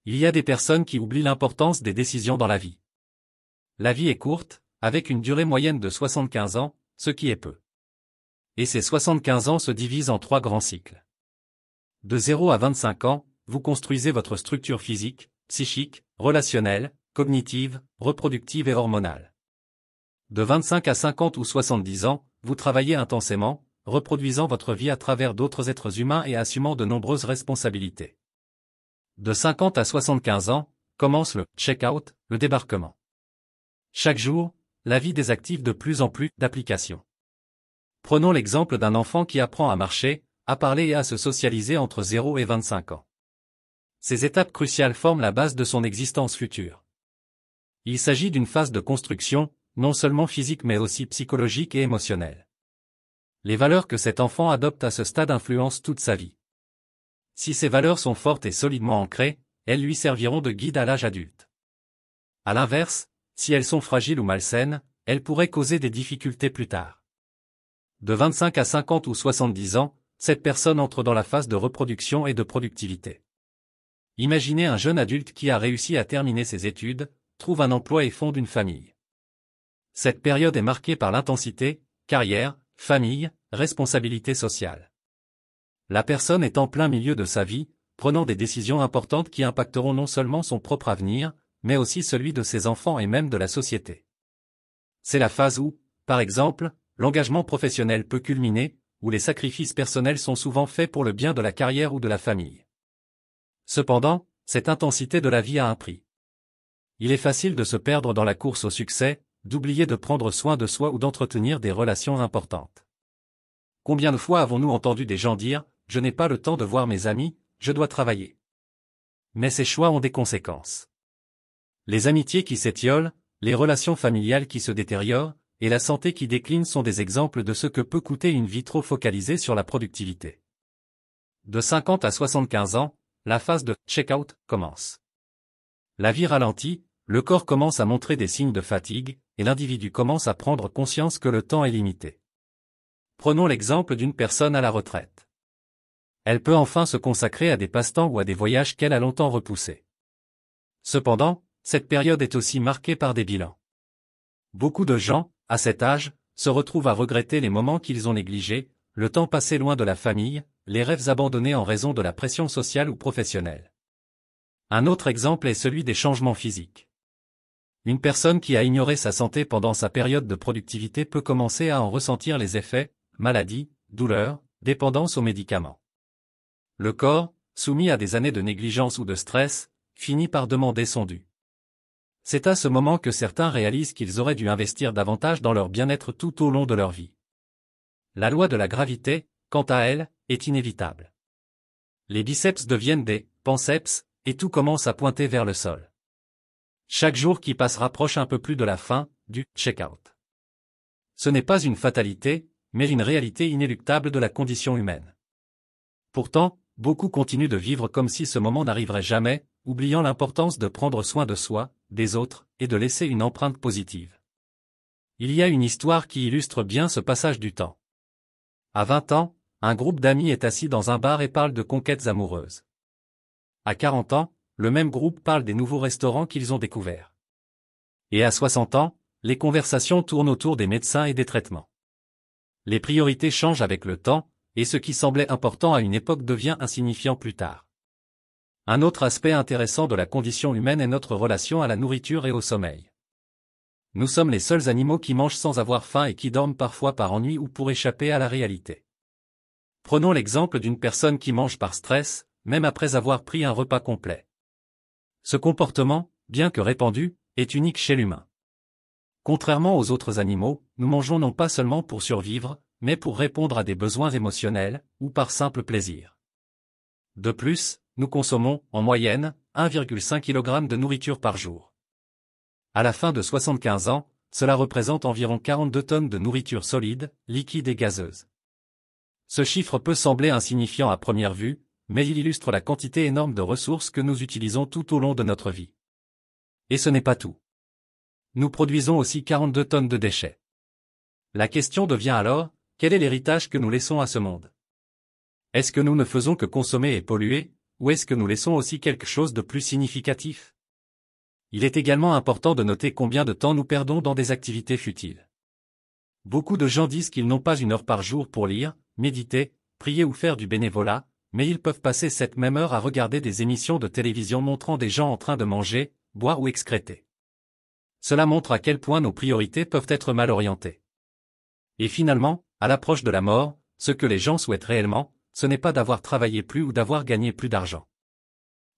Il y a des personnes qui oublient l'importance des décisions dans la vie. La vie est courte, avec une durée moyenne de 75 ans, ce qui est peu. Et ces 75 ans se divisent en 3 grands cycles. De 0 à 25 ans, vous construisez votre structure physique, psychique, relationnelle, cognitive, reproductive et hormonale. De 25 à 50 ou 70 ans, vous travaillez intensément, reproduisant votre vie à travers d'autres êtres humains et assumant de nombreuses responsabilités. De 50 à 75 ans, commence le check-out, le débarquement. Chaque jour, la vie désactive de plus en plus d'applications. Prenons l'exemple d'un enfant qui apprend à marcher, à parler et à se socialiser entre 0 et 25 ans. Ces étapes cruciales forment la base de son existence future. Il s'agit d'une phase de construction, non seulement physique mais aussi psychologique et émotionnelle. Les valeurs que cet enfant adopte à ce stade influencent toute sa vie. Si ces valeurs sont fortes et solidement ancrées, elles lui serviront de guide à l'âge adulte. À l'inverse, si elles sont fragiles ou malsaines, elles pourraient causer des difficultés plus tard. De 25 à 50 ou 70 ans, cette personne entre dans la phase de reproduction et de productivité. Imaginez un jeune adulte qui a réussi à terminer ses études, trouve un emploi et fonde une famille. Cette période est marquée par l'intensité, carrière, famille, responsabilité sociale. La personne est en plein milieu de sa vie, prenant des décisions importantes qui impacteront non seulement son propre avenir, mais aussi celui de ses enfants et même de la société. C'est la phase où, par exemple, l'engagement professionnel peut culminer, où les sacrifices personnels sont souvent faits pour le bien de la carrière ou de la famille. Cependant, cette intensité de la vie a un prix. Il est facile de se perdre dans la course au succès, d'oublier de prendre soin de soi ou d'entretenir des relations importantes. Combien de fois avons-nous entendu des gens dire « Je n'ai pas le temps de voir mes amis, je dois travailler ». Mais ces choix ont des conséquences. Les amitiés qui s'étiolent, les relations familiales qui se détériorent, et la santé qui décline sont des exemples de ce que peut coûter une vie trop focalisée sur la productivité. De 50 à 75 ans, la phase de check-out commence. La vie ralentit, le corps commence à montrer des signes de fatigue, et l'individu commence à prendre conscience que le temps est limité. Prenons l'exemple d'une personne à la retraite. Elle peut enfin se consacrer à des passe-temps ou à des voyages qu'elle a longtemps repoussés. Cependant, cette période est aussi marquée par des bilans. Beaucoup de gens, à cet âge, se retrouvent à regretter les moments qu'ils ont négligés, le temps passé loin de la famille, les rêves abandonnés en raison de la pression sociale ou professionnelle. Un autre exemple est celui des changements physiques. Une personne qui a ignoré sa santé pendant sa période de productivité peut commencer à en ressentir les effets, maladies, douleurs, dépendance aux médicaments. Le corps, soumis à des années de négligence ou de stress, finit par demander son dû. C'est à ce moment que certains réalisent qu'ils auraient dû investir davantage dans leur bien-être tout au long de leur vie. La loi de la gravité, quant à elle, est inévitable. Les biceps deviennent des penceps, et tout commence à pointer vers le sol. Chaque jour qui passe rapproche un peu plus de la fin, du check-out. Ce n'est pas une fatalité, mais une réalité inéluctable de la condition humaine. Pourtant, beaucoup continuent de vivre comme si ce moment n'arriverait jamais, oubliant l'importance de prendre soin de soi, des autres, et de laisser une empreinte positive. Il y a une histoire qui illustre bien ce passage du temps. À 20 ans, un groupe d'amis est assis dans un bar et parle de conquêtes amoureuses. À 40 ans, le même groupe parle des nouveaux restaurants qu'ils ont découverts. Et à 60 ans, les conversations tournent autour des médecins et des traitements. Les priorités changent avec le temps, et ce qui semblait important à une époque devient insignifiant plus tard. Un autre aspect intéressant de la condition humaine est notre relation à la nourriture et au sommeil. Nous sommes les seuls animaux qui mangent sans avoir faim et qui dorment parfois par ennui ou pour échapper à la réalité. Prenons l'exemple d'une personne qui mange par stress, même après avoir pris un repas complet. Ce comportement, bien que répandu, est unique chez l'humain. Contrairement aux autres animaux, nous mangeons non pas seulement pour survivre, mais pour répondre à des besoins émotionnels, ou par simple plaisir. De plus, nous consommons, en moyenne, 1,5 kg de nourriture par jour. À la fin de 75 ans, cela représente environ 42 tonnes de nourriture solide, liquide et gazeuse. Ce chiffre peut sembler insignifiant à première vue, mais il illustre la quantité énorme de ressources que nous utilisons tout au long de notre vie. Et ce n'est pas tout. Nous produisons aussi 42 tonnes de déchets. La question devient alors, quel est l'héritage que nous laissons à ce monde? Est-ce que nous ne faisons que consommer et polluer, ou est-ce que nous laissons aussi quelque chose de plus significatif? Il est également important de noter combien de temps nous perdons dans des activités futiles. Beaucoup de gens disent qu'ils n'ont pas 1 heure par jour pour lire, méditer, prier ou faire du bénévolat, mais ils peuvent passer cette même heure à regarder des émissions de télévision montrant des gens en train de manger, boire ou excréter. Cela montre à quel point nos priorités peuvent être mal orientées. Et finalement, à l'approche de la mort, ce que les gens souhaitent réellement, ce n'est pas d'avoir travaillé plus ou d'avoir gagné plus d'argent.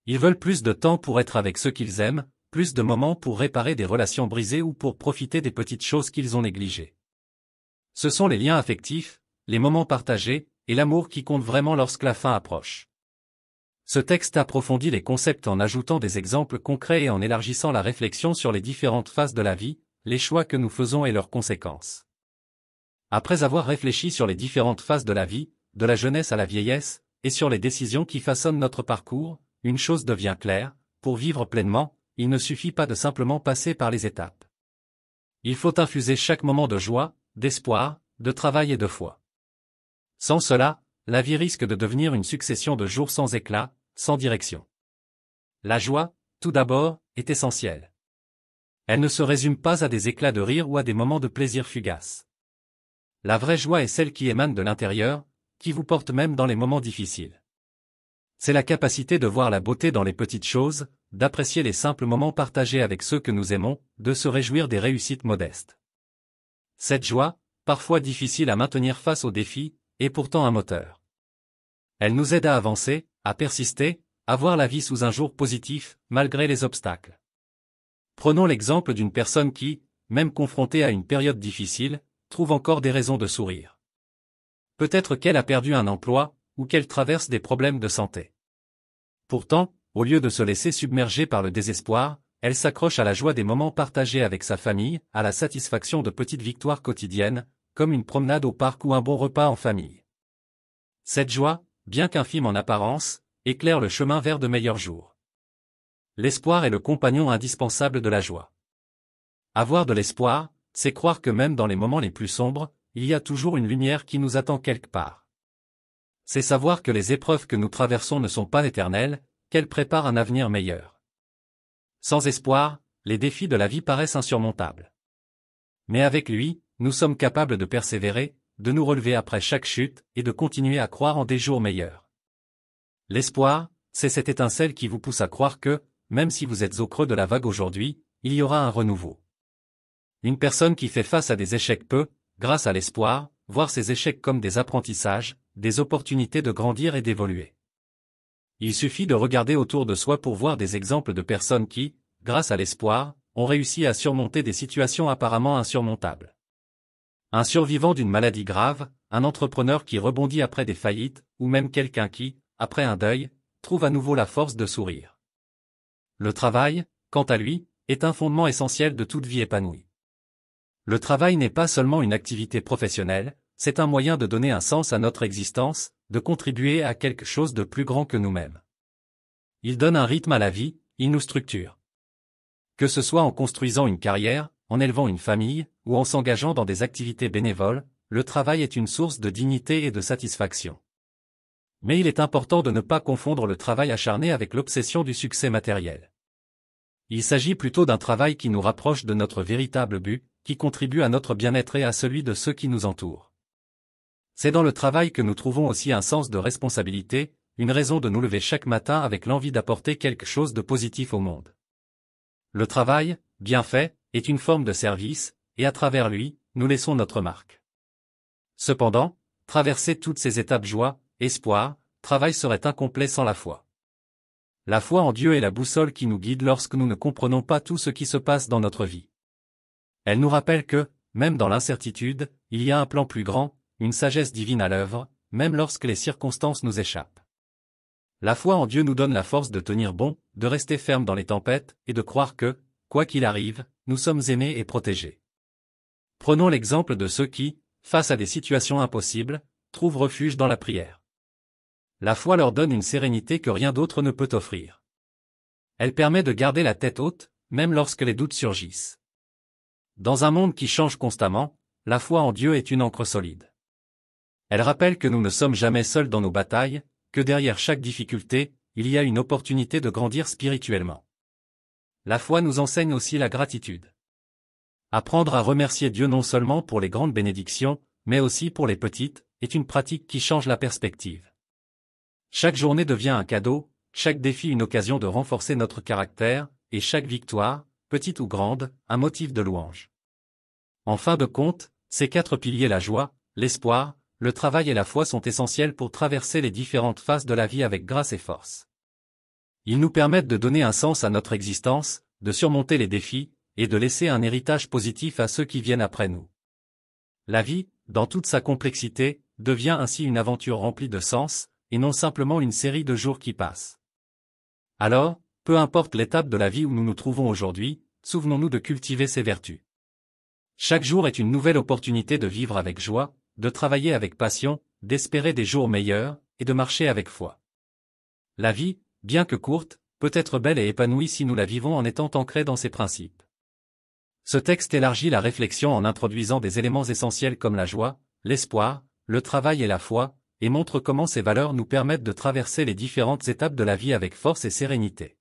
Ils veulent plus de temps pour être avec ceux qu'ils aiment, plus de moments pour réparer des relations brisées ou pour profiter des petites choses qu'ils ont négligées. Ce sont les liens affectifs, les moments partagés, et l'amour qui comptent vraiment lorsque la fin approche. Ce texte approfondit les concepts en ajoutant des exemples concrets et en élargissant la réflexion sur les différentes phases de la vie, les choix que nous faisons et leurs conséquences. Après avoir réfléchi sur les différentes phases de la vie, de la jeunesse à la vieillesse, et sur les décisions qui façonnent notre parcours, une chose devient claire, pour vivre pleinement, il ne suffit pas de simplement passer par les étapes. Il faut infuser chaque moment de joie, d'espoir, de travail et de foi. Sans cela, la vie risque de devenir une succession de jours sans éclat, sans direction. La joie, tout d'abord, est essentielle. Elle ne se résume pas à des éclats de rire ou à des moments de plaisir fugaces. La vraie joie est celle qui émane de l'intérieur, qui vous porte même dans les moments difficiles. C'est la capacité de voir la beauté dans les petites choses, d'apprécier les simples moments partagés avec ceux que nous aimons, de se réjouir des réussites modestes. Cette joie, parfois difficile à maintenir face aux défis, est pourtant un moteur. Elle nous aide à avancer, à persister, à voir la vie sous un jour positif, malgré les obstacles. Prenons l'exemple d'une personne qui, même confrontée à une période difficile, trouve encore des raisons de sourire. Peut-être qu'elle a perdu un emploi, ou qu'elle traverse des problèmes de santé. Pourtant, au lieu de se laisser submerger par le désespoir, elle s'accroche à la joie des moments partagés avec sa famille, à la satisfaction de petites victoires quotidiennes, comme une promenade au parc ou un bon repas en famille. Cette joie, bien qu'infime en apparence, éclaire le chemin vers de meilleurs jours. L'espoir est le compagnon indispensable de la joie. Avoir de l'espoir, c'est croire que même dans les moments les plus sombres, il y a toujours une lumière qui nous attend quelque part. C'est savoir que les épreuves que nous traversons ne sont pas éternelles, qu'elles préparent un avenir meilleur. Sans espoir, les défis de la vie paraissent insurmontables. Mais avec lui, nous sommes capables de persévérer, de nous relever après chaque chute et de continuer à croire en des jours meilleurs. L'espoir, c'est cette étincelle qui vous pousse à croire que, même si vous êtes au creux de la vague aujourd'hui, il y aura un renouveau. Une personne qui fait face à des échecs peut, grâce à l'espoir, voir ces échecs comme des apprentissages, des opportunités de grandir et d'évoluer. Il suffit de regarder autour de soi pour voir des exemples de personnes qui, grâce à l'espoir, ont réussi à surmonter des situations apparemment insurmontables. Un survivant d'une maladie grave, un entrepreneur qui rebondit après des faillites, ou même quelqu'un qui, après un deuil, trouve à nouveau la force de sourire. Le travail, quant à lui, est un fondement essentiel de toute vie épanouie. Le travail n'est pas seulement une activité professionnelle, c'est un moyen de donner un sens à notre existence, de contribuer à quelque chose de plus grand que nous-mêmes. Il donne un rythme à la vie, il nous structure. Que ce soit en construisant une carrière, en élevant une famille, ou en s'engageant dans des activités bénévoles, le travail est une source de dignité et de satisfaction. Mais il est important de ne pas confondre le travail acharné avec l'obsession du succès matériel. Il s'agit plutôt d'un travail qui nous rapproche de notre véritable but, qui contribue à notre bien-être et à celui de ceux qui nous entourent. C'est dans le travail que nous trouvons aussi un sens de responsabilité, une raison de nous lever chaque matin avec l'envie d'apporter quelque chose de positif au monde. Le travail, bien fait, est une forme de service, et à travers lui, nous laissons notre marque. Cependant, traverser toutes ces étapes joie, espoir, travail serait incomplet sans la foi. La foi en Dieu est la boussole qui nous guide lorsque nous ne comprenons pas tout ce qui se passe dans notre vie. Elle nous rappelle que, même dans l'incertitude, il y a un plan plus grand, une sagesse divine à l'œuvre, même lorsque les circonstances nous échappent. La foi en Dieu nous donne la force de tenir bon, de rester ferme dans les tempêtes, et de croire que, quoi qu'il arrive, nous sommes aimés et protégés. Prenons l'exemple de ceux qui, face à des situations impossibles, trouvent refuge dans la prière. La foi leur donne une sérénité que rien d'autre ne peut offrir. Elle permet de garder la tête haute, même lorsque les doutes surgissent. Dans un monde qui change constamment, la foi en Dieu est une ancre solide. Elle rappelle que nous ne sommes jamais seuls dans nos batailles, que derrière chaque difficulté, il y a une opportunité de grandir spirituellement. La foi nous enseigne aussi la gratitude. Apprendre à remercier Dieu non seulement pour les grandes bénédictions, mais aussi pour les petites, est une pratique qui change la perspective. Chaque journée devient un cadeau, chaque défi une occasion de renforcer notre caractère, et chaque victoire, petite ou grande, un motif de louange. En fin de compte, ces 4 piliers, la joie, l'espoir, le travail et la foi, sont essentiels pour traverser les différentes phases de la vie avec grâce et force. Ils nous permettent de donner un sens à notre existence, de surmonter les défis, et de laisser un héritage positif à ceux qui viennent après nous. La vie, dans toute sa complexité, devient ainsi une aventure remplie de sens, et non simplement une série de jours qui passent. Alors, peu importe l'étape de la vie où nous nous trouvons aujourd'hui, souvenons-nous de cultiver ces vertus. Chaque jour est une nouvelle opportunité de vivre avec joie, de travailler avec passion, d'espérer des jours meilleurs, et de marcher avec foi. La vie, bien que courte, peut être belle et épanouie si nous la vivons en étant ancrés dans ses principes. Ce texte élargit la réflexion en introduisant des éléments essentiels comme la joie, l'espoir, le travail et la foi, et montre comment ces valeurs nous permettent de traverser les différentes étapes de la vie avec force et sérénité.